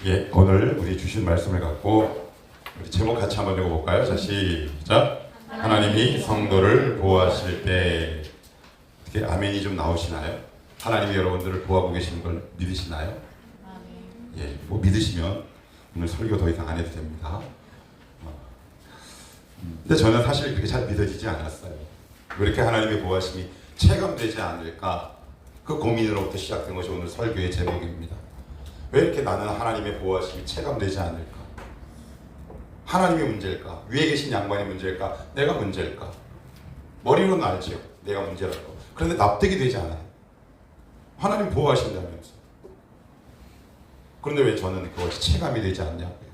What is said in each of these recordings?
예, 오늘 우리 주신 말씀을 갖고 우리 제목 같이 한번 읽어볼까요? 자, 시작. 하나님이 성도를 보호하실 때 어떻게 아멘이 좀 나오시나요? 하나님이 여러분들을 보호하고 계시는 걸 믿으시나요? 예, 뭐 믿으시면 오늘 설교 더 이상 안 해도 됩니다. 근데 저는 사실 그렇게 잘 믿어지지 않았어요. 왜 이렇게 하나님의 보호하심이 체감되지 않을까? 그 고민으로부터 시작된 것이 오늘 설교의 제목입니다. 왜 이렇게 나는 하나님의 보호하심이 체감되지 않을까? 하나님이 문제일까? 위에 계신 양반이 문제일까? 내가 문제일까? 머리로는 알죠. 내가 문제라고. 그런데 납득이 되지 않아요. 하나님 보호하신다면서. 그런데 왜 저는 그것이 체감이 되지 않냐고요.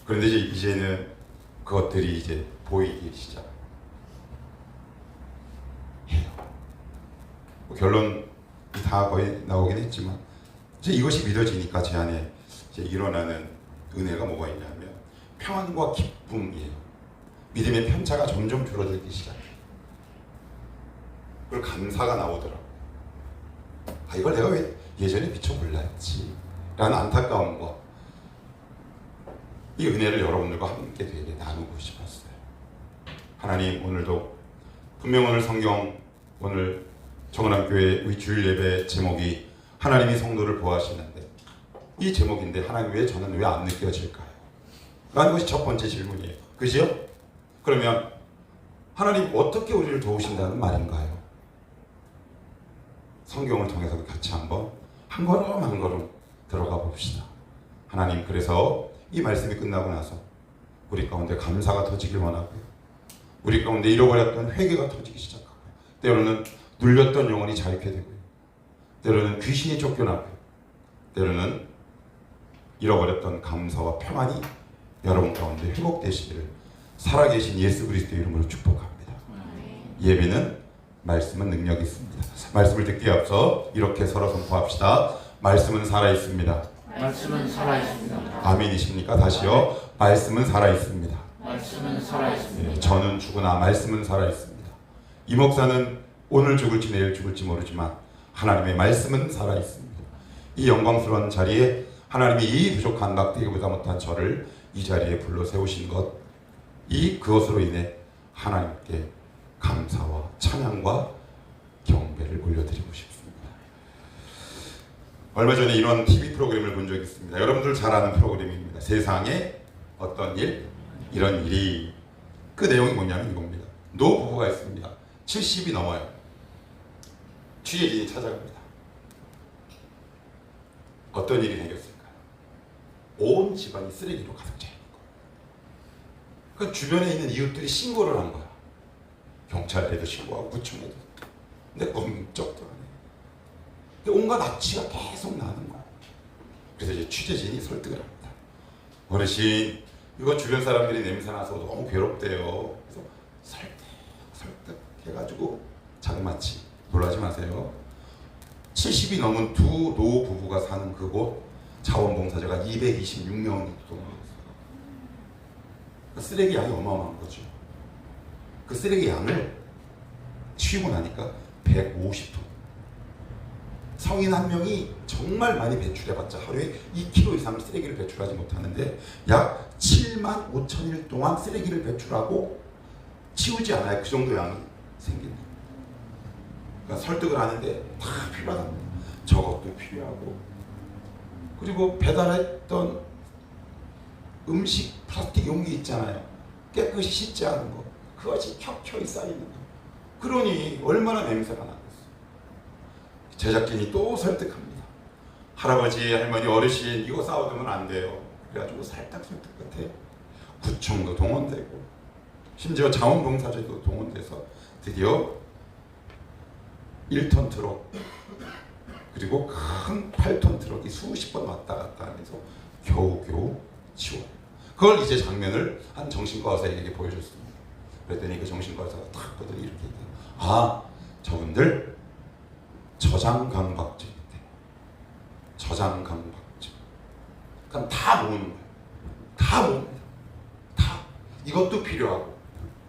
그런데 이제는 그것들이 이제 보이기 시작해요. 결론이 다 거의 나오긴 했지만 이제 이것이 믿어지니까 제 안에 이제 일어나는 은혜가 뭐가 있냐면 평안과 기쁨이에요. 믿음의 편차가 점점 줄어들기 시작해요. 그리고 감사가 나오더라고요. 아, 이걸 내가 왜 예전에 미처 몰랐지? 라는 안타까움과 이 은혜를 여러분들과 함께 되게 나누고 싶었어요. 하나님, 오늘도 분명 오늘 성경, 오늘 정은함교회 우리 주일 예배 제목이 하나님이 성도를 보호하시는데 이 제목인데 하나님 왜 저는 왜 안 느껴질까요? 라는 것이 첫 번째 질문이에요. 그죠? 그러면 하나님 어떻게 우리를 도우신다는 말인가요? 성경을 통해서 같이 한번 한 걸음 한 걸음 들어가 봅시다. 하나님, 그래서 이 말씀이 끝나고 나서 우리 가운데 감사가 터지길 원하고요. 우리 가운데 잃어버렸던 회개가 터지기 시작하고요. 때로는 눌렸던 영혼이 자유케 되고요. 때로는 귀신이 쫓겨나고요. 때로는 잃어버렸던 감사와 평안이 여러분 가운데 회복되시기를 살아계신 예수 그리스도의 이름으로 축복합니다. 예배는 말씀은 능력이 있습니다. 말씀을 듣기에 앞서 이렇게 서로 선포합시다. 말씀은 살아있습니다. 말씀은 살아있습니다. 아멘이십니까? 다시요. 말씀은 살아있습니다. 말씀은 살아있습니다. 예, 저는 죽으나 말씀은 살아있습니다. 이 목사는 오늘 죽을지 내일 죽을지 모르지만 하나님의 말씀은 살아있습니다. 이 영광스러운 자리에 하나님이 이 부족한 막대기보다 못한 저를 이 자리에 불러 세우신 것, 그것으로 인해 하나님께 감사와 찬양과 경배를 올려드리고 싶습니다. 얼마 전에 이런 TV 프로그램을 본 적이 있습니다. 여러분들 잘 아는 프로그램입니다. 세상에 어떤 일, 이런 일이. 그 내용이 뭐냐면 이겁니다. 노부부가 있습니다. 70이 넘어요. 취재진이 찾아갑니다. 어떤 일이 생겼을까요? 온 집안이 쓰레기로 가득 차 있는 거예요. 그 주변에 있는 이웃들이 신고를 한 거야. 경찰에도 신고하고 구청에도. 근데 꼼짝도 안 해. 근데 온갖 악취가 계속 나는 거야. 그래서 이제 취재진이 설득을 합니다. 어르신, 이거 주변 사람들이 냄새 나서 너무 괴롭대요. 그래서 설득 해가지고 장마치. 놀라지 마세요. 70이 넘은 두 노부부가 사는 그곳 자원봉사자가 226명이 동원했어요. 쓰레기 양이 어마어마한 거죠. 그 쓰레기 양을 치우고 나니까 150톤. 성인 한 명이 정말 많이 배출해봤자 하루에 2kg 이상을 쓰레기를 배출하지 못하는데 약 7만 5천일 동안 쓰레기를 배출하고 치우지 않아야 그 정도 양이 생긴다. 그러니까 설득을 하는데 다 필요하답니다. 저것도 필요하고, 그리고 배달했던 음식 플라스틱 용기 있잖아요. 깨끗이 씻지 않은 거, 그것이 켜켜이 쌓이는 거. 그러니 얼마나 냄새가 나겠어요. 제작진이 또 설득합니다. 할아버지, 할머니, 어르신, 이거 쌓아두면 안 돼요. 그래가지고 살짝 설득 끝에 구청도 동원되고 심지어 자원봉사자도 동원돼서 드디어 1톤 트럭 그리고 큰 8톤 트럭이 수십 번 왔다 갔다 하면서 겨우겨우 치워. 그걸 이제 장면을 한 정신과 의사에게 보여줬습니다. 그랬더니 그 정신과 의사가 탁 보더니 이렇게 얘기해요. 아, 저분들 저장강박증인데. 저장강박증. 그럼 다 모으는 거예요. 다 모읍니다. 다. 이것도 필요하고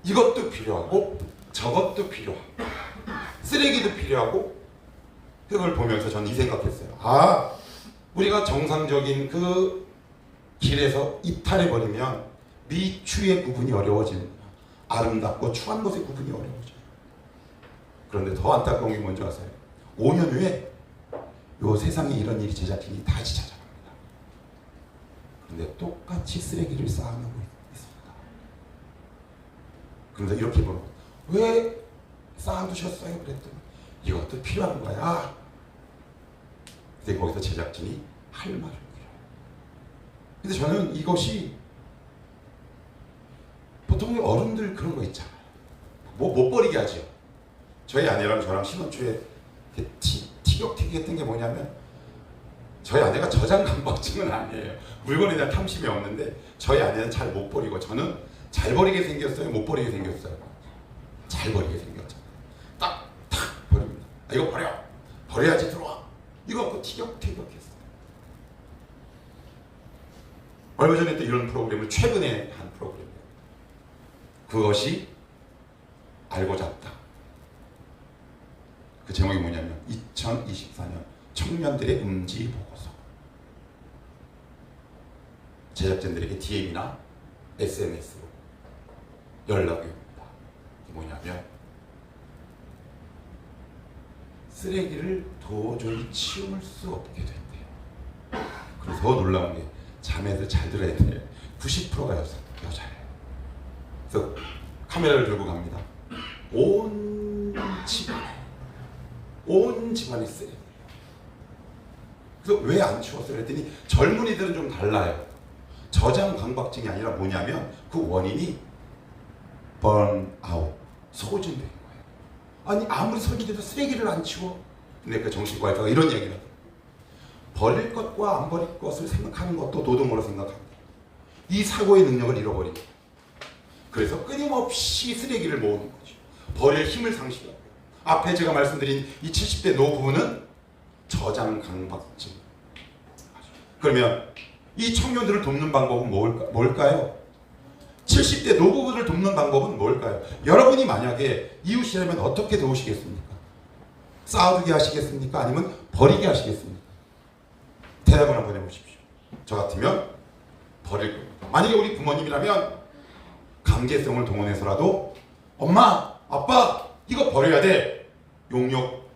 이것도 필요하고 저것도 필요하고 쓰레기도 필요하고. 그걸 보면서 저는 이 생각했어요. 아, 우리가 정상적인 그 길에서 이탈해버리면 미추의 구분이 어려워지는 거야. 아름답고 추한 것의 구분이 어려워져요. 그런데 더 안타까운 게 뭔지 아세요? 5년 후에 요 세상에 이런 일이 제작진이 다시 찾아갑니다. 그런데 똑같이 쓰레기를 쌓아놓고 있습니다. 그런데 이렇게 물어, 왜 쌓아두셨어요? 그랬더니 이것도 필요한 거야. 근데 거기서 제작진이 할 말을 잃어요. 근데 저는 이것이 보통 어른들 그런 거 있잖아요. 못 버리게 하죠. 저희 아내랑 저랑 신혼 초에 티격태격했던 게 뭐냐면, 저희 아내가 저장감박증은 아니에요. 물건에 대한 탐심이 없는데 저희 아내는 잘 못 버리고 저는 잘 버리게 생겼어요, 못 버리게 생겼어요? 잘 버리게 생겼죠. 딱 버립니다. 아, 이거 버려야지 들어와. 이거 갖고 티격태격했어요. 얼마 전에 또 이런 프로그램을 최근에 한 프로그램이에요. 그것이 알고 잡다. 그 제목이 뭐냐면 2024년 청년들의 음지 보고서. 제작진들에게 DM이나 SMS로 연락이 옵니다. 뭐냐면 쓰레기를 도저히 치울 수 없게 된대요. 그래서 더 놀라운 게, 자매들 잘 들어야 돼요. 90%가 여자예요. 그래서 카메라를 들고 갑니다. 온 집안이 쓰레기예요. 그래서 왜 안 치웠어요? 그랬더니 젊은이들은 좀 달라요. 저장 강박증이 아니라 뭐냐면 그 원인이 번아웃, 소진된 거예요. 아니 아무리 소진돼도 쓰레기를 안 치워. 근데 그 정신과 의사가 이런 이야기를 해요. 버릴 것과 안 버릴 것을 생각하는 것도 노동으로 생각합니다. 이 사고의 능력을 잃어버립니다. 그래서 끊임없이 쓰레기를 모으는 거죠. 버릴 힘을 상실하고. 앞에 제가 말씀드린 이 70대 노부부는 저장 강박증. 그러면 이 청년들을 돕는 방법은 뭘까요? 70대 노부부를 돕는 방법은 뭘까요? 여러분이 만약에 이웃이라면 어떻게 도우시겠습니까? 쌓아두게 하시겠습니까? 아니면 버리게 하시겠습니까? 대답을 한번 해보십시오. 저 같으면 버릴 겁니다. 만약에 우리 부모님이라면 강제성을 동원해서라도 엄마, 아빠 이거 버려야 돼. 용역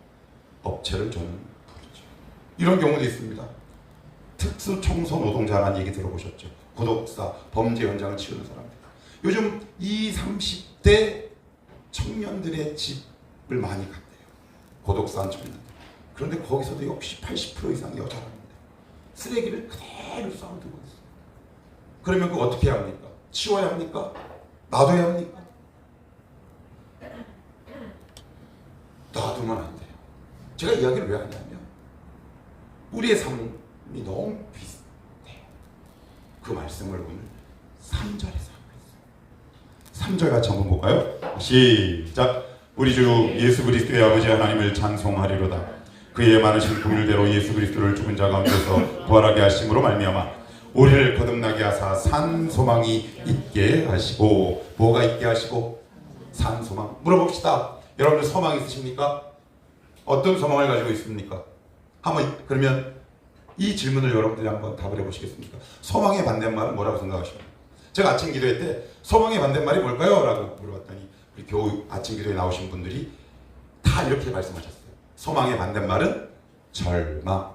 업체를 저는 부르죠. 이런 경우도 있습니다. 특수청소 노동자라는 얘기 들어보셨죠? 고독사, 범죄 현장을 치우는 사람들. 요즘 20, 30대 청년들의 집을 많이 갔대요. 고독사한 청년들. 그런데 거기서도 역시 80% 이상이 여자랍니다. 쓰레기를 그대로 쌓아두고 있어요. 그러면 그거 어떻게 해야 합니까? 치워야 합니까? 놔둬야 합니까? 놔두면 안 돼요. 제가 이야기를 왜 하냐면 우리의 삶이 너무 비슷해요. 그 말씀을 오늘 3절에서 하고 있어요. 3절 같이 한번 볼까요? 시작. 우리 주 예수 그리스도의 아버지 하나님을 찬송하리로다. 그의 많으신 긍휼대로 예수 그리스도를 죽은 자 가운데서 부활하게 하심으로 말미암아 우리를 거듭나게 하사 산 소망이 있게 하시고. 뭐가 있게 하시고? 산 소망. 물어봅시다. 여러분들 소망 있으십니까? 어떤 소망을 가지고 있습니까? 한번 그러면 이 질문을 여러분들이 한번 답을 해보시겠습니까? 소망의 반대말은 뭐라고 생각하십니까? 제가 아침 기도회 때 소망의 반대말이 뭘까요? 라고 물어봤더니 우리 교우 아침 기도에 나오신 분들이 다 이렇게 말씀하셨어요. 소망의 반대말은 절망.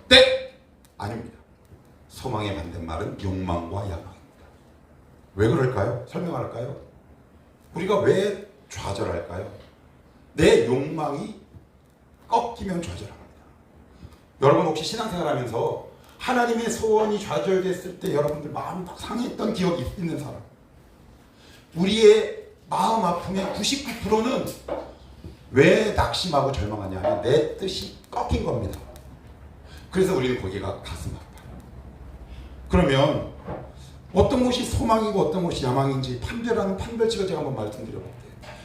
네! 아닙니다. 소망의 반대말은 욕망과 야망입니다. 왜 그럴까요? 설명할까요? 우리가 왜 좌절할까요? 내 욕망이 꺾이면 좌절합니다. 여러분 혹시 신앙생활하면서 하나님의 소원이 좌절됐을 때 여러분들 마음이 막 상했던 기억이 있는 사람? 우리의 마음 아픔의 99%는 왜 낙심하고 절망하냐 하면 내 뜻이 꺾인 겁니다. 그래서 우리는 거기가 가슴 아파요. 그러면 어떤 것이 소망이고 어떤 것이 야망인지 판별하는 판별칙을 제가 한번 말씀드려볼게요.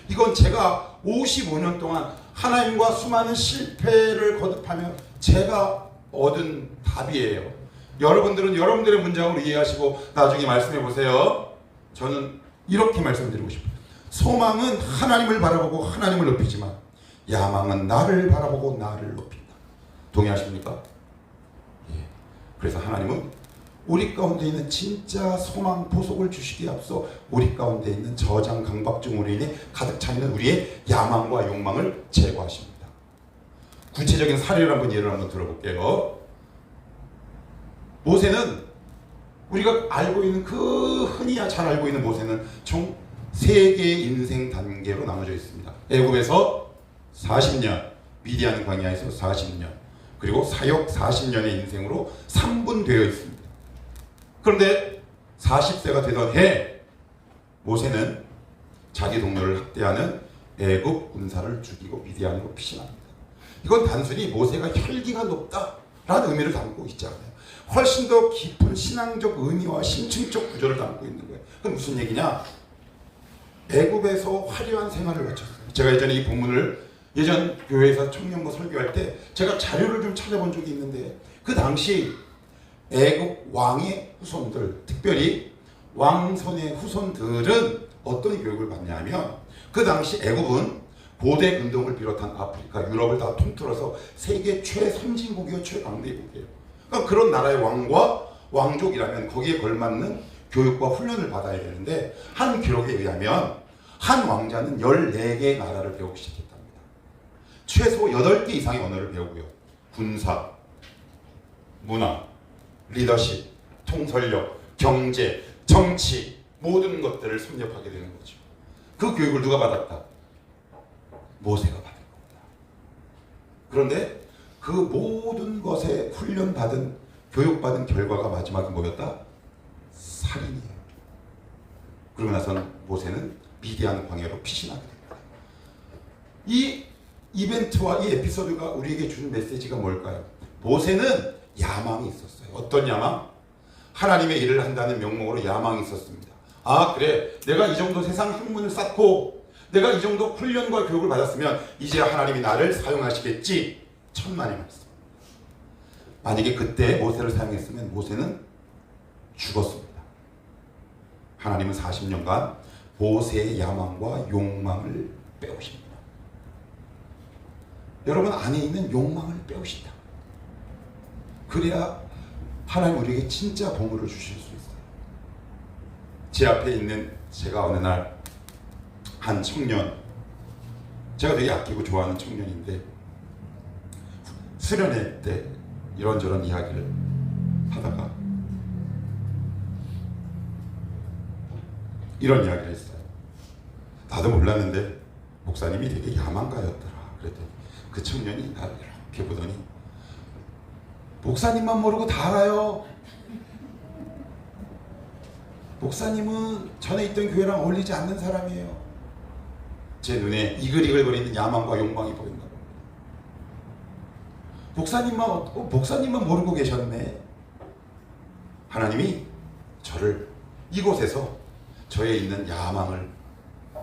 이건 제가 55년 동안 하나님과 수많은 실패를 거듭하며 제가 얻은 답이에요. 여러분들은 여러분들의 문장으로 이해하시고 나중에 말씀해 보세요. 저는 이렇게 말씀드리고 싶어요. 소망은 하나님을 바라보고 하나님을 높이지만 야망은 나를 바라보고 나를 높인다. 동의하십니까? 예. 그래서 하나님은 우리 가운데 있는 진짜 소망 보석을 주시기에 앞서 우리 가운데 있는 저장 강박증으로 인해 가득 차 있는 우리의 야망과 욕망을 제거하십니다. 구체적인 사례를 한번 예를 한번 들어볼게요. 모세는 우리가 알고 있는 그 흔히 잘 알고 있는 모세는 총 3개의 인생 단계로 나눠져 있습니다. 애굽에서 40년, 미디안 광야에서 40년, 그리고 사역 40년의 인생으로 3분되어 있습니다. 그런데 40세가 되던 해 모세는 자기 동료를 학대하는 애굽 군사를 죽이고 미디안으로 피신합니다. 이건 단순히 모세가 혈기가 높다라는 의미를 담고 있지 않아요. 훨씬 더 깊은 신앙적 의미와 심층적 구조를 담고 있는 거예요. 그건 무슨 얘기냐? 애굽에서 화려한 생활을 마쳤어요. 제가 예전에 이 본문을 예전 교회에서 청년부 설교할 때 제가 자료를 좀 찾아본 적이 있는데 그 당시 애굽 왕의 후손들, 특별히 왕손의 후손들은 어떤 교육을 받냐면 그 당시 애굽은 고대 근동을 비롯한 아프리카, 유럽을 다 통틀어서 세계 최선진국이요, 최강대국이에요. 그러니까 그런 나라의 왕과 왕족이라면 거기에 걸맞는 교육과 훈련을 받아야 되는데 한 기록에 의하면 한 왕자는 14개의 나라를 배우기 시작했답니다. 최소 8개 이상의 언어를 배우고요. 군사, 문화, 리더십, 통솔력, 경제, 정치 모든 것들을 섭렵하게 되는 거죠. 그 교육을 누가 받았다? 모세가 받은 겁니다. 그런데 그 모든 것에 훈련받은 교육받은 결과가 마지막에 뭐였다? 살인이에요. 그러고 나서는 모세는 미디안 광야로 피신하게 됩니다. 이 이벤트와 이 에피소드가 우리에게 주는 메시지가 뭘까요? 모세는 야망이 있었어요. 어떤 야망? 하나님의 일을 한다는 명목으로 야망이 있었습니다. 아, 그래, 내가 이 정도 세상 학문을 쌓고 내가 이 정도 훈련과 교육을 받았으면 이제 하나님이 나를 사용하시겠지. 천만의 말씀. 만약에 그때 모세를 사용했으면 모세는 죽었습니다. 하나님은 40년간 모세의 야망과 욕망을 빼오십니다. 여러분 안에 있는 욕망을 빼오신다. 그래야 하나님 우리에게 진짜 보물을 주실 수 있어요. 제 앞에 있는 제가 어느 날 한 청년, 제가 되게 아끼고 좋아하는 청년인데 수련회 때 이런저런 이야기를 하다가 이런 이야기를 했어요. 나도 몰랐는데 목사님이 되게 야망가였더라. 그랬더니 그 청년이 나를 이렇게 보더니 목사님만 모르고 다 알아요. 목사님은 전에 있던 교회랑 어울리지 않는 사람이에요. 제 눈에 이글이글거리는 야망과 욕망이 보인다. 목사님만 모르고 계셨네. 하나님이 저를 이곳에서 저에 있는 야망을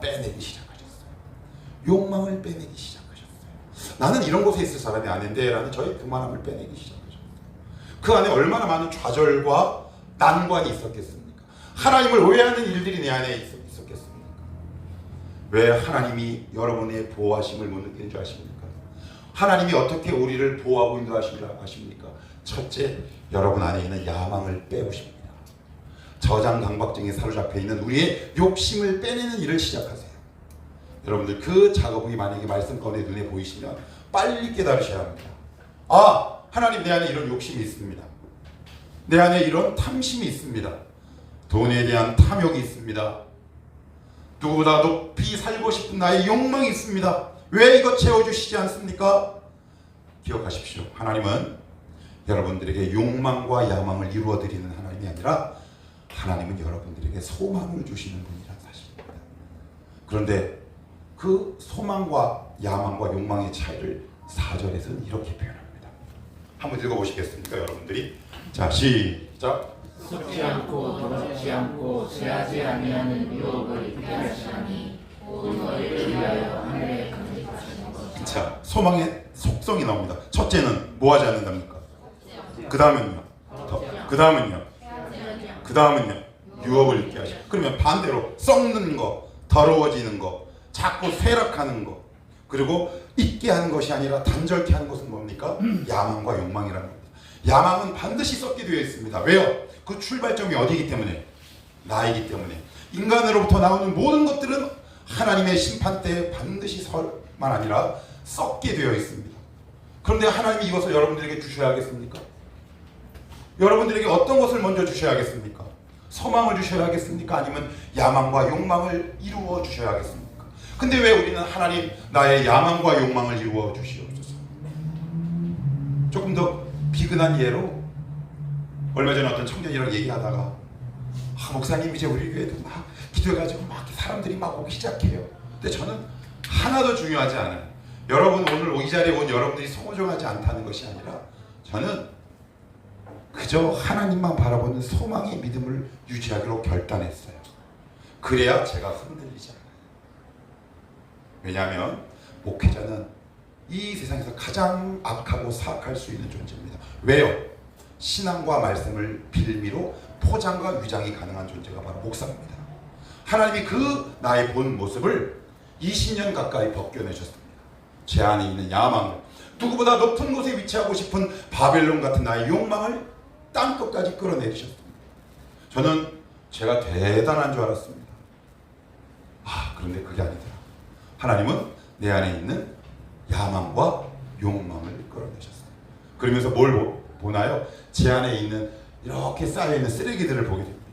빼내기 시작하셨어요. 욕망을 빼내기 시작하셨어요. 나는 이런 곳에 있을 사람이 아닌데 라는 저의 교만함을 빼내기 시작하셨어요. 그 안에 얼마나 많은 좌절과 난관이 있었겠습니까? 하나님을 오해하는 일들이 내 안에 있었겠습니까? 왜 하나님이 여러분의 보호하심을 못 느끼는 줄 아십니까? 하나님이 어떻게 우리를 보호하고 인도하시리라 아십니까? 첫째, 여러분 안에 있는 야망을 빼오십니다. 저장 강박증에 사로잡혀 있는 우리의 욕심을 빼내는 일을 시작하세요. 여러분들 그 작업이 만약에 말씀권의 눈에 보이시면 빨리 깨달으셔야 합니다. 아, 하나님 내 안에 이런 욕심이 있습니다. 내 안에 이런 탐심이 있습니다. 돈에 대한 탐욕이 있습니다. 누구보다 높이 살고 싶은 나의 욕망이 있습니다. 왜 이거 채워주시지 않습니까? 기억하십시오. 하나님은 여러분들에게 욕망과 야망을 이루어드리는 하나님이 아니라 하나님은 여러분들에게 소망을 주시는 분이라는 사실입니다. 그런데 그 소망과 야망과 욕망의 차이를 4절에서는 이렇게 표현합니다. 한번 읽어보시겠습니까, 여러분들이? 자, 시작. 썩지 않고 더럽지 않고 쇠하지 아니하는 유업을 피하시나니 온 너희를 위하여 하늘에 간직하시는 것. 자, 소망의 속성이 나옵니다. 첫째는 뭐 하지 않는답니까? 그 다음은요? 그 다음은요? 그 다음은요? 유업을 있게 하시고. 그러면 반대로 썩는 거, 더러워지는 거, 자꾸 쇠락하는 거, 그리고 있게 하는 것이 아니라 단절케 하는 것은 뭡니까? 야망과 욕망이라는 겁니다. 야망은 반드시 썩게 되어 있습니다. 왜요? 그 출발점이 어디이기 때문에? 나이기 때문에. 인간으로부터 나오는 모든 것들은 하나님의 심판 때에 반드시 설만 아니라 썩게 되어 있습니다. 그런데 하나님이 이것을 여러분들에게 주셔야겠습니까? 여러분들에게 어떤 것을 먼저 주셔야겠습니까? 소망을 주셔야겠습니까? 아니면 야망과 욕망을 이루어 주셔야겠습니까? 근데 왜 우리는 하나님 나의 야망과 욕망을 이루어 주시옵소서. 조금 더 비근한 예로 얼마 전에 어떤 청년이랑 얘기하다가 목사님 이제 우리 교회도 막 기도해가지고 막 사람들이 막 오기 시작해요. 근데 저는 하나도 중요하지 않아요. 여러분 오늘 이 자리에 온 여러분들이 소중하지 않다는 것이 아니라 저는 그저 하나님만 바라보는 소망의 믿음을 유지하기로 결단했어요. 그래야 제가 흔들리지 않아요. 왜냐하면 목회자는 이 세상에서 가장 악하고 사악할 수 있는 존재입니다. 왜요? 신앙과 말씀을 빌미로 포장과 위장이 가능한 존재가 바로 목사입니다. 하나님이 그 나의 본 모습을 20년 가까이 벗겨내셨습니다. 제 안에 있는 야망을, 누구보다 높은 곳에 위치하고 싶은 바벨론 같은 나의 욕망을 땅끝까지 끌어내리셨습니다. 저는 제가 대단한 줄 알았습니다. 그런데 그게 아니더라. 하나님은 내 안에 있는 야망과 욕망을 끌어내셨어요. 그러면서 뭘 보나요? 제 안에 있는 이렇게 쌓여있는 쓰레기들을 보게 됩니다.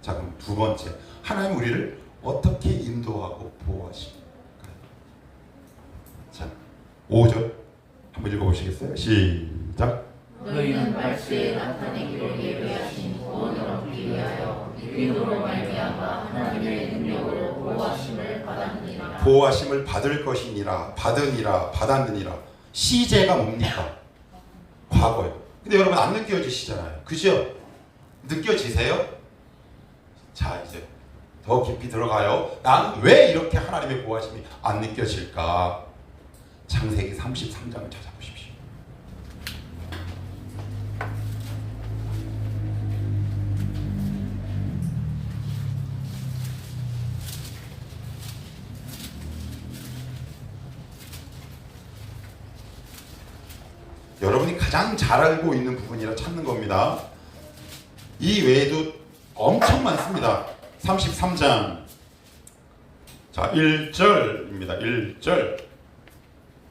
자, 그럼 두 번째, 하나님 우리를 어떻게 인도하고 보호하십니까? 자, 5절 한번 읽어보시겠어요? 시작. 너희는 말세에 나타내기로 예배하신 구원을 얻기 위하여 믿음으로 말미암아 하나님의 능력으로 보호하심을 받았느니라. 보호하심을 받을 것이니라. 받았느니라. 시제가 뭡니까? 과거요. 근데 여러분 안 느껴지시잖아요. 그죠? 느껴지세요? 자, 이제 더 깊이 들어가요. 나는 왜 이렇게 하나님의 보호하심이 안 느껴질까? 창세기 33장을 찾아보십시오. 여러분이 가장 잘 알고 있는 부분이라 찾는 겁니다. 이 외에도 엄청 많습니다. 33장. 자, 1절입니다. 1절.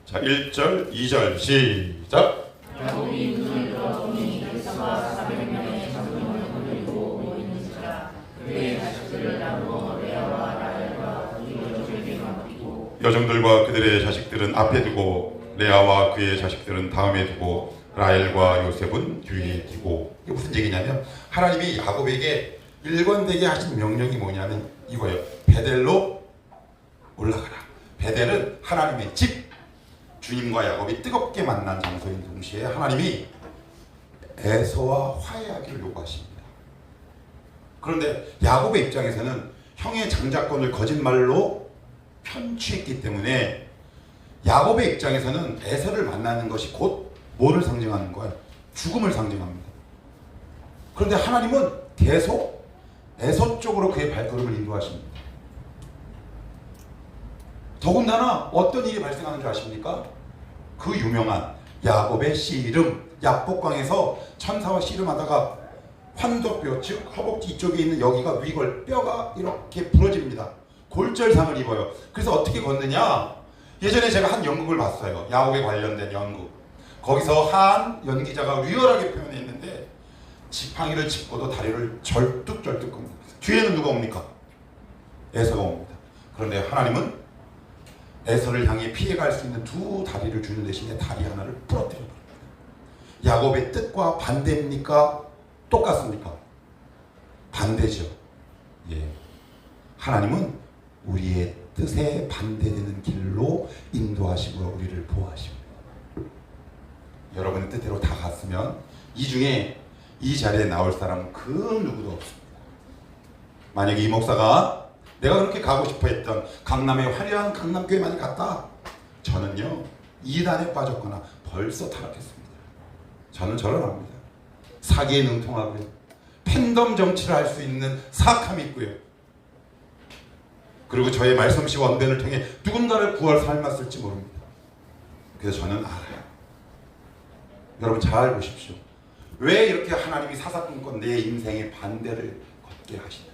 자, 1절, 2절 시작. 야곱이 눈을 들어보니 에서가 400명의 장군을 거느리고 모이는지라. 그의 자식들을 나누어 레아와 라헬과 그 여종들에게 맡기고 여종들과 그들의 자식들은 앞에 두고 레아와 그의 자식들은 다음에 두고 라헬과 요셉은 뒤에 두고. 이게 무슨 얘기냐면 하나님이 야곱에게 일관되게 하신 명령이 뭐냐면 이거예요. 베델로 올라가라. 베델은 하나님의 집, 주님과 야곱이 뜨겁게 만난 장소인 동시에 하나님이 에서와 화해하기를 요구하십니다. 그런데 야곱의 입장에서는 형의 장자권을 거짓말로 편취했기 때문에 야곱의 입장에서는 에서를 만나는 것이 곧 뭐를 상징하는 거예요? 죽음을 상징합니다. 그런데 하나님은 계속 에서 쪽으로 그의 발걸음을 인도하십니다. 더군다나 어떤 일이 발생하는 줄 아십니까? 그 유명한 야곱의 씨름, 야복강에서 천사와 씨름하다가 환도뼈, 즉 허벅지 이쪽에 있는 여기가 위골, 뼈가 이렇게 부러집니다. 골절상을 입어요. 그래서 어떻게 걷느냐? 예전에 제가 한 연극을 봤어요. 야곱에 관련된 연극. 거기서 한 연기자가 리얼하게 표현했는데 지팡이를 짚고도 다리를 절뚝절뚝 겁니다. 뒤에는 누가 옵니까? 에서가 옵니다. 그런데 하나님은 에서를 향해 피해갈 수 있는 두 다리를 주는 대신에 다리 하나를 부러뜨려 버립니다. 야곱의 뜻과 반대입니까? 똑같습니까? 반대죠. 예. 하나님은 우리의 뜻에 반대되는 길로 인도하시고 우리를 보호하십니다. 여러분의 뜻대로 다 갔으면 이 중에 이 자리에 나올 사람은 그 누구도 없습니다. 만약에 이 목사가 내가 그렇게 가고 싶어 했던 강남의 화려한 강남교회만 갔다, 저는요 이단에 빠졌거나 벌써 타락했습니다. 저는 저를 압니다. 사기에 능통하고요, 팬덤 정치를 할 수 있는 사악함이 있고요, 그리고 저의 말씀시 원변을 통해 누군가를 구할 삶았을지 모릅니다. 그래서 저는 알아요. 여러분 잘 보십시오. 왜 이렇게 하나님이 사사건건 내 인생의 반대를 걷게 하시는가?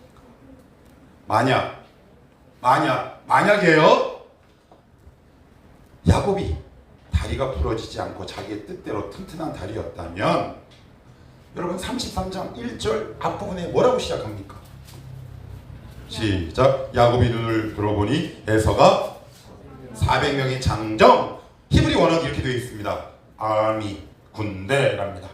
만약에요, 야곱이 다리가 부러지지 않고 자기의 뜻대로 튼튼한 다리였다면, 여러분 33장 1절 앞부분에 뭐라고 시작합니까? 시작. 야곱이 눈을 들어보니 에서가 400명의 장정, 히브리 원어는 이렇게 되어 있습니다. 아미, 군대랍니다.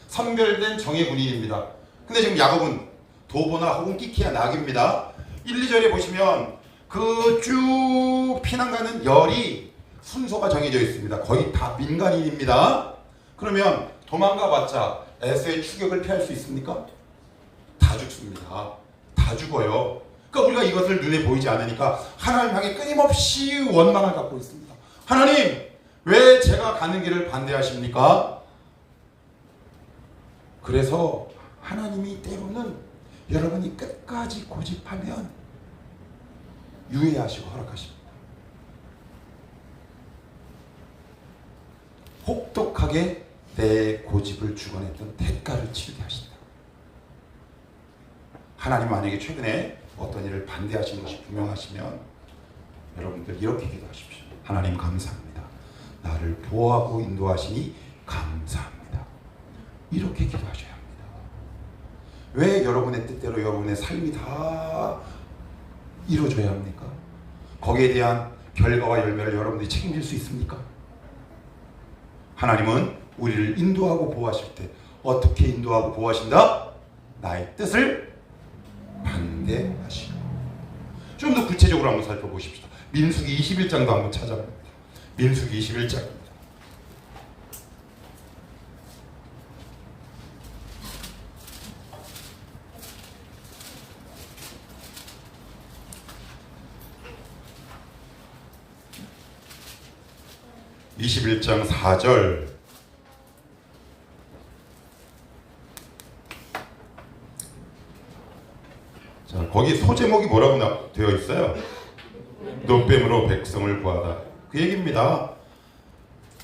선별된 정예 군인입니다. 근데 지금 야곱은 도보나 혹은 끼키야 낙입니다. 1, 2절에 보시면 그 쭉 피난가는 열이 순서가 정해져 있습니다. 거의 다 민간인입니다. 그러면 도망가봤자 에서의 추격을 피할 수 있습니까? 다 죽습니다. 다 죽어요. 그러니까 우리가 이것을 눈에 보이지 않으니까 하나님 향해 끊임없이 원망을 갖고 있습니다. 하나님, 왜 제가 가는 길을 반대하십니까? 그래서 하나님이 때로는 여러분이 끝까지 고집하면 유예하시고 허락하십니다. 혹독하게 내 고집을 죽어냈던 대가를 치르게 하신다. 하나님 만약에 최근에 어떤 일을 반대하시는 것이 분명하시면 여러분들 이렇게 기도하십시오. 하나님 감사합니다. 나를 보호하고 인도하시니 감사합니다. 이렇게 기도하셔야 합니다. 왜 여러분의 뜻대로 여러분의 삶이 다 이루어져야 합니까? 거기에 대한 결과와 열매를 여러분들이 책임질 수 있습니까? 하나님은 우리를 인도하고 보호하실 때 어떻게 인도하고 보호하신다? 나의 뜻을 반대하시고. 좀 더 구체적으로 한번 살펴보십시다. 민수기 21장도 한번 찾아봅니다. 민수기 21장. 21장 4절. 자, 거기 소제목이 뭐라고 되어 있어요? 노뱀으로 백성을 구하다. 그 얘기입니다.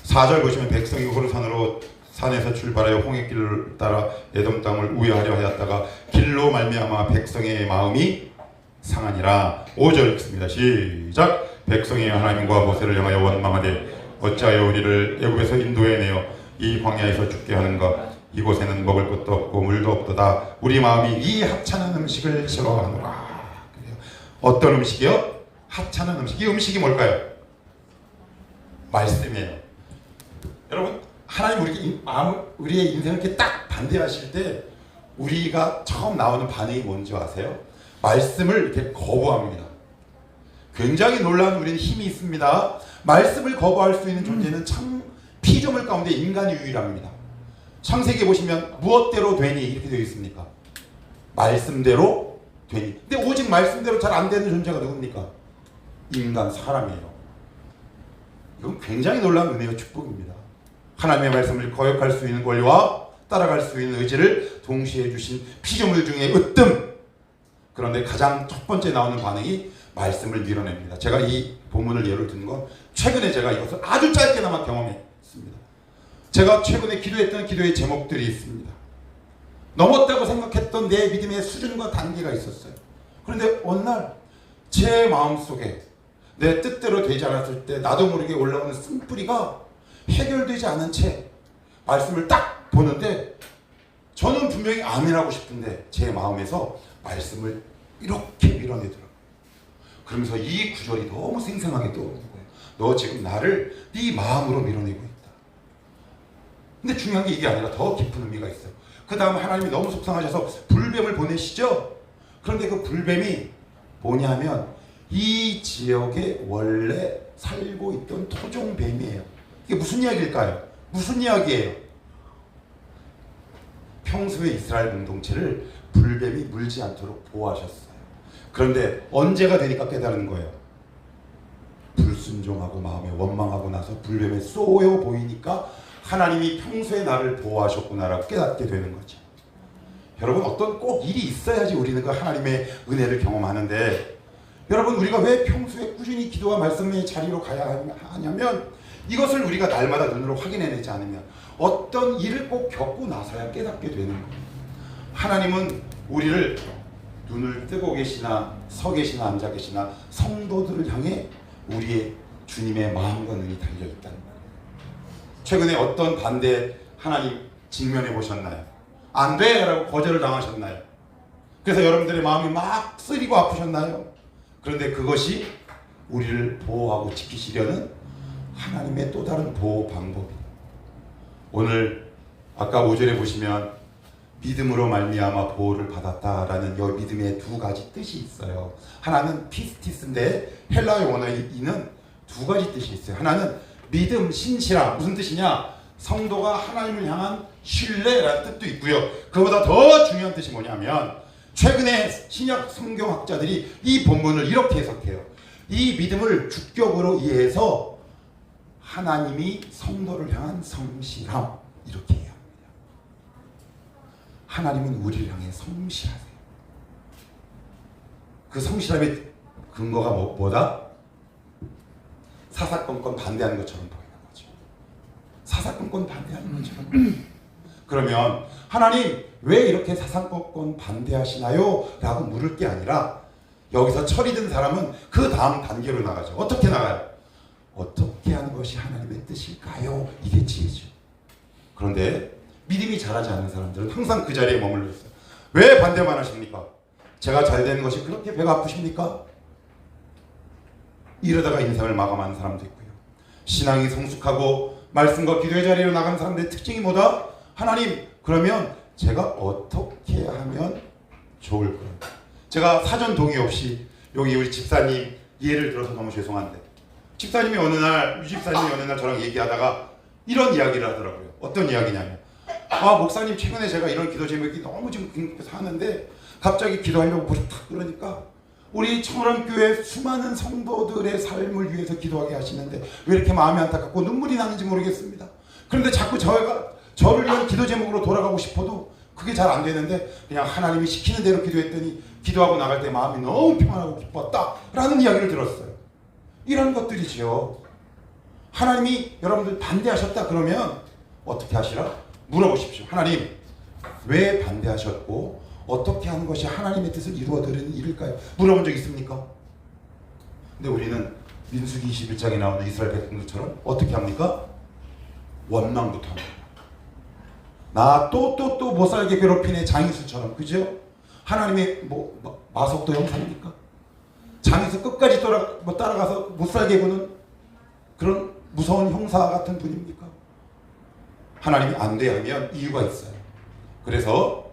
4절 보시면 백성이 호르산으로 산에서 출발하여 홍해길을 따라 에돔 땅을 우회하려 하였다가 길로 말미암아 백성의 마음이 상하니라. 5절 읽습니다. 시작. 백성이 하나님과 모세를 향하여 원망하되 어찌하여 우리를 애굽에서 인도해내어 이 광야에서 죽게 하는가? 이곳에는 먹을 것도 없고 물도 없도다. 우리 마음이 이 하찮은 음식을 싫어하노라. 어떤 음식이요? 하찮은 음식. 이 음식이 뭘까요? 말씀이에요. 여러분, 하나님 우리의 인생을 이렇게 딱 반대하실 때 우리가 처음 나오는 반응이 뭔지 아세요? 말씀을 이렇게 거부합니다. 굉장히 놀라운 우리는 힘이 있습니다. 말씀을 거부할 수 있는 존재는 참 피조물 가운데 인간이 유일합니다. 창세기에 보시면 무엇대로 되니 이렇게 되어 있습니까? 말씀대로 되니. 근데 오직 말씀대로 잘 안 되는 존재가 누굽니까? 인간, 사람이에요. 이건 굉장히 놀라운 은혜와 축복입니다. 하나님의 말씀을 거역할 수 있는 권리와 따라갈 수 있는 의지를 동시에 주신 피조물 중에 으뜸. 그런데 가장 첫 번째 나오는 반응이 말씀을 밀어냅니다. 제가 이 본문을 예를 드는 건 최근에 제가 이것을 아주 짧게나마 경험했습니다. 제가 최근에 기도했던 기도의 제목들이 있습니다. 넘었다고 생각했던 내 믿음의 수준과 단계가 있었어요. 그런데 어느 날 제 마음속에 내 뜻대로 되지 않았을 때 나도 모르게 올라오는 쓴뿌리가 해결되지 않은 채 말씀을 딱 보는데 저는 분명히 아멘하고 싶은데 제 마음에서 말씀을 이렇게 밀어내더라고요. 그러면서 이 구절이 너무 생생하게 떠오르는 거예요. 너 지금 나를 네 마음으로 밀어내고 있다. 근데 중요한 게 이게 아니라 더 깊은 의미가 있어요. 그 다음 하나님이 너무 속상하셔서 불뱀을 보내시죠. 그런데 그 불뱀이 뭐냐면 이 지역에 원래 살고 있던 토종뱀이에요. 이게 무슨 이야기일까요? 무슨 이야기예요? 평소에 이스라엘 공동체를 불뱀이 물지 않도록 보호하셨어요. 그런데 언제가 되니까 깨달은 거예요. 불순종하고 마음에 원망하고 나서 불뱀에 쏘여 보이니까 하나님이 평소에 나를 보호하셨구나라고 깨닫게 되는 거죠. 여러분, 어떤 꼭 일이 있어야지 우리는 그 하나님의 은혜를 경험하는데, 여러분, 우리가 왜 평소에 꾸준히 기도와 말씀의 자리로 가야 하냐면 이것을 우리가 날마다 눈으로 확인해내지 않으면 어떤 일을 꼭 겪고 나서야 깨닫게 되는 거예요. 하나님은 우리를 눈을 뜨고 계시나 서 계시나 앉아 계시나 성도들을 향해 우리의 주님의 마음과 눈이 달려있다는 거예요. 최근에 어떤 반대 하나님 직면해 보셨나요? 안 돼! 라고 거절을 당하셨나요? 그래서 여러분들의 마음이 막 쓰리고 아프셨나요? 그런데 그것이 우리를 보호하고 지키시려는 하나님의 또 다른 보호 방법이에요. 오늘 아까 5절에 보시면 믿음으로 말미암아 보호를 받았다라는 이 믿음의 두 가지 뜻이 있어요. 하나는 피스티스인데 헬라어 원어에는 두 가지 뜻이 있어요. 하나는 믿음, 신실함. 무슨 뜻이냐? 성도가 하나님을 향한 신뢰라는 뜻도 있고요. 그보다 더 중요한 뜻이 뭐냐면 최근에 신약 성경학자들이 이 본문을 이렇게 해석해요. 이 믿음을 주격으로 이해해서 하나님이 성도를 향한 성실함 이렇게 해요. 하나님은 우리를 향해 성실하세요. 그 성실함의 근거가 뭐다? 사사건건 반대하는 것처럼 보이는 거죠. 사사건건 반대하는 것처럼. 그러면 하나님 왜 이렇게 사사건건 반대하시나요? 라고 물을 게 아니라 여기서 철이 든 사람은 그 다음 단계로 나가죠. 어떻게 나가요? 어떻게 하는 것이 하나님의 뜻일까요? 이게 지혜죠. 그런데 믿음이 자라지 않는 사람들은 항상 그 자리에 머물러 있어요. 왜 반대만 하십니까? 제가 잘 되는 것이 그렇게 배가 아프십니까? 이러다가 인생을 마감하는 사람도 있고요. 신앙이 성숙하고 말씀과 기도의 자리로 나가는 사람들의 특징이 뭐다? 하나님, 그러면 제가 어떻게 하면 좋을까요? 제가 사전 동의 없이 여기 우리 집사님 예를 들어서 너무 죄송한데 집사님이 어느 날, 유 집사님이 어느 날 저랑 얘기하다가 이런 이야기를 하더라고요. 어떤 이야기냐면 목사님 최근에 제가 이런 기도 제목이 너무 지금 궁금해서 하는데 갑자기 기도하려고 탁 그러니까 우리 청월함교회 수많은 성도들의 삶을 위해서 기도하게 하시는데 왜 이렇게 마음이 안타깝고 눈물이 나는지 모르겠습니다. 그런데 자꾸 저를 위한 기도 제목으로 돌아가고 싶어도 그게 잘 안 되는데 그냥 하나님이 시키는 대로 기도했더니 기도하고 나갈 때 마음이 너무 평안하고 기뻤다 라는 이야기를 들었어요. 이런 것들이지요. 하나님이 여러분들 반대하셨다 그러면 어떻게 하시라? 물어보십시오. 하나님 왜 반대하셨고 어떻게 하는 것이 하나님의 뜻을 이루어드리는 일일까요? 물어본 적 있습니까? 근데 우리는 민수기 21장에 나오는 이스라엘 백성들처럼 어떻게 합니까? 원망부터 합니다. 나 또 못 살게 괴롭히네 장이수처럼. 그죠? 하나님의 마석도 형상입니까? 장이수 끝까지 따라가서 못 살게 구는 그런 무서운 형사 같은 분입니까? 하나님이 안 돼 하면 이유가 있어요. 그래서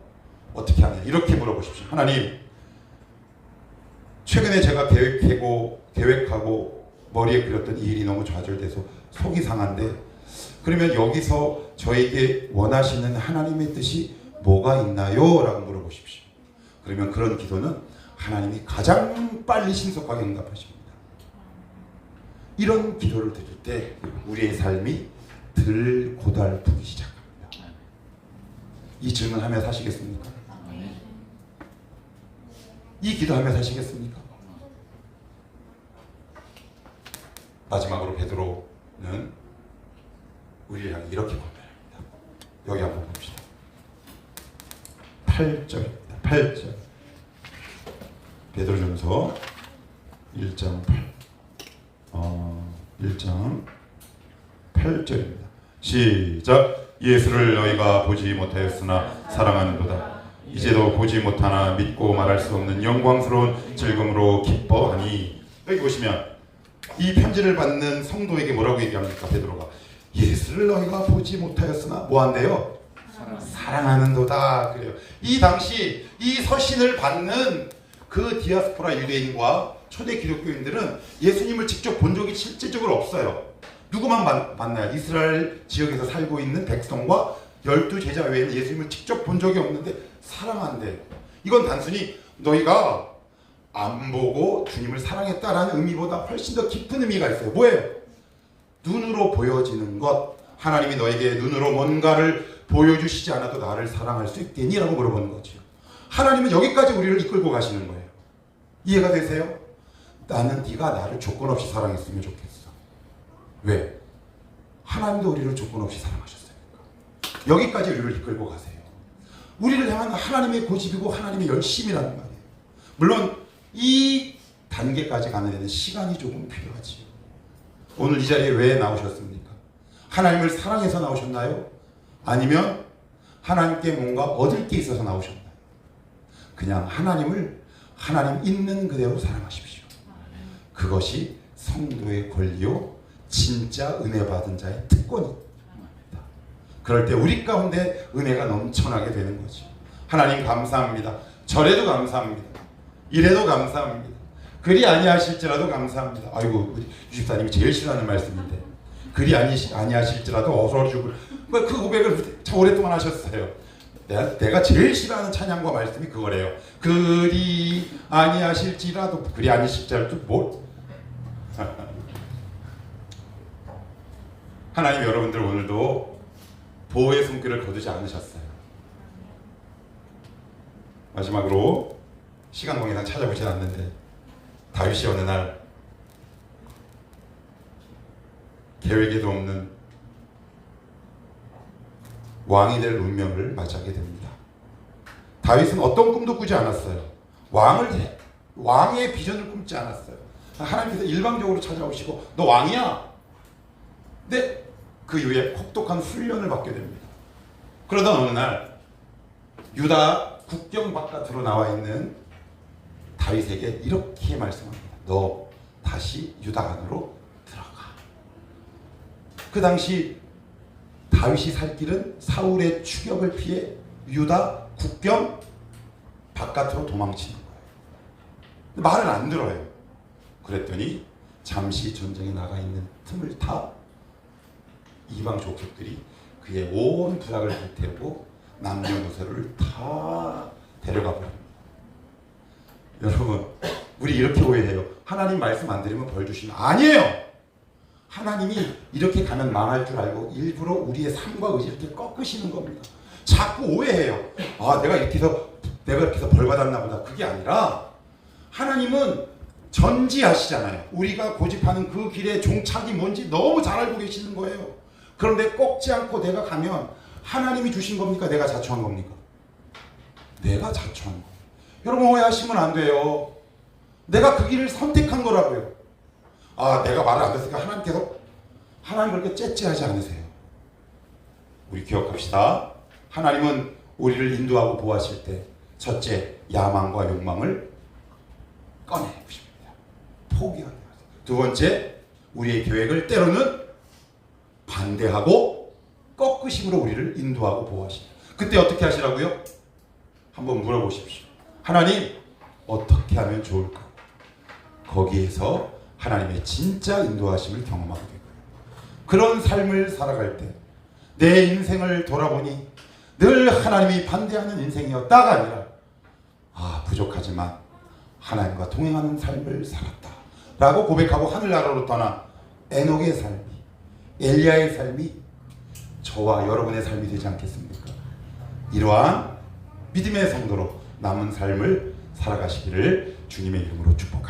어떻게 하냐 이렇게 물어보십시오. 하나님 최근에 제가 계획하고 머리에 그렸던 이 일이 너무 좌절돼서 속이 상한데 그러면 여기서 저에게 원하시는 하나님의 뜻이 뭐가 있나요? 라고 물어보십시오. 그러면 그런 기도는 하나님이 가장 빨리 신속하게 응답하십니다. 이런 기도를 드릴 때 우리의 삶이 덜 고달프기 시작합니다. 이 질문하며 사시겠습니까? 이 기도하며 사시겠습니까? 마지막으로 베드로는 우리를 향해 이렇게 권면합니다. 여기 한번 봅시다. 8절입니다. 8절. 베드로전서 1장 8절입니다. 시작. 예수를 너희가 보지 못하였으나 사랑하는도다. 이제도 보지 못하나 믿고 말할 수 없는 영광스러운 즐거움으로 기뻐하니. 여기 보시면 이 편지를 받는 성도에게 뭐라고 얘기합니까? 베드로가 예수를 너희가 보지 못하였으나 뭐한대요? 사랑하는도다. 그래요. 이 당시 이 서신을 받는 그 디아스포라 유대인과 초대 기독교인들은 예수님을 직접 본 적이 실질적으로 없어요. 누구만 만나요? 이스라엘 지역에서 살고 있는 백성과 12제자 외에는 예수님을 직접 본 적이 없는데 사랑한대. 이건 단순히 너희가 안 보고 주님을 사랑했다라는 의미보다 훨씬 더 깊은 의미가 있어요. 뭐예요? 눈으로 보여지는 것. 하나님이 너에게 눈으로 뭔가를 보여주시지 않아도 나를 사랑할 수 있겠니? 라고 물어보는 거죠. 하나님은 여기까지 우리를 이끌고 가시는 거예요. 이해가 되세요? 나는 네가 나를 조건 없이 사랑했으면 좋겠어. 왜? 하나님도 우리를 조건 없이 사랑하셨으니까. 여기까지 우리를 이끌고 가세요. 우리를 향한 하나님의 고집이고 하나님의 열심이라는 말이에요. 물론 이 단계까지 가는 데는 시간이 조금 필요하지요. 오늘 이 자리에 왜 나오셨습니까? 하나님을 사랑해서 나오셨나요? 아니면 하나님께 뭔가 얻을 게 있어서 나오셨나요? 그냥 하나님을 하나님 있는 그대로 사랑하십시오. 그것이 성도의 권리요 진짜 은혜 받은 자의 특권입니다. 그럴 때 우리 가운데 은혜가 넘쳐나게 되는 거죠. 하나님 감사합니다. 저래도 감사합니다. 이래도 감사합니다. 그리 아니하실지라도 감사합니다. 아이고 우리 유집사님이 제일 싫어하는 말씀인데 그리 아니하실지라도 어서 죽을 그 고백을 참 오랫동안 하셨어요. 내가 제일 싫어하는 찬양과 말씀이 그거래요. 그리 아니하실지라도 그리 아니실지라도 뭘? 하나님 여러분들 오늘도 보호의 손길을 거두지 않으셨어요. 마지막으로 시간 관계상 찾아보진 않는데 다윗이 어느 날 계획에도 없는 왕이 될 운명을 맞이하게 됩니다. 다윗은 어떤 꿈도 꾸지 않았어요. 왕의 비전을 꿈지 않았어요. 하나님께서 일방적으로 찾아오시고 너 왕이야. 근데 그 이후에 혹독한 훈련을 받게 됩니다. 그러다 어느 날 유다 국경 바깥으로 나와 있는 다윗에게 이렇게 말씀합니다. 너 다시 유다 안으로 들어가. 그 당시 다윗이 살 길은 사울의 추격을 피해 유다 국경 바깥으로 도망치는 거예요. 말을 안 들어요. 그랬더니 잠시 전쟁에 나가 있는 틈을 타 이방 족속들이 그의 온 부락을 불태우고 남녀노소를 다 데려가 버립니다. 여러분 우리 이렇게 오해해요. 하나님 말씀 안 드리면 벌 주시면 아니에요. 하나님이 이렇게 가면 망할 줄 알고 일부러 우리의 삶과 의지를 이렇게 꺾으시는 겁니다. 자꾸 오해해요. 내가 이렇게 해서 벌 받았나 보다. 그게 아니라 하나님은 전지하시잖아요. 우리가 고집하는 그 길의 종착이 뭔지 너무 잘 알고 계시는 거예요. 그런데 꺾지 않고 내가 가면 하나님이 주신 겁니까? 내가 자초한 겁니까? 내가 자초한 거예요. 여러분 오해하시면 안 돼요. 내가 그 길을 선택한 거라고요. 내가 말을 안 듣으니까 하나님께서 하나님 그렇게 째째하지 않으세요. 우리 기억합시다. 하나님은 우리를 인도하고 보호하실 때 첫째 야망과 욕망을 꺼내십니다. 포기하게 하세요. 두 번째 우리의 계획을 때로는 반대하고 꺾으심으로 우리를 인도하고 보호하십니다. 그때 어떻게 하시라고요? 한번 물어보십시오. 하나님 어떻게 하면 좋을까? 거기에서 하나님의 진짜 인도하심을 경험하게 되고요. 그런 삶을 살아갈 때 내 인생을 돌아보니 늘 하나님이 반대하는 인생이었다가 아니라 부족하지만 하나님과 동행하는 삶을 살았다 라고 고백하고 하늘나라로 떠난 에녹의 삶이 엘리야의 삶이 저와 여러분의 삶이 되지 않겠습니까? 이러한 믿음의 성도로 남은 삶을 살아가시기를 주님의 이름으로 축복합니다.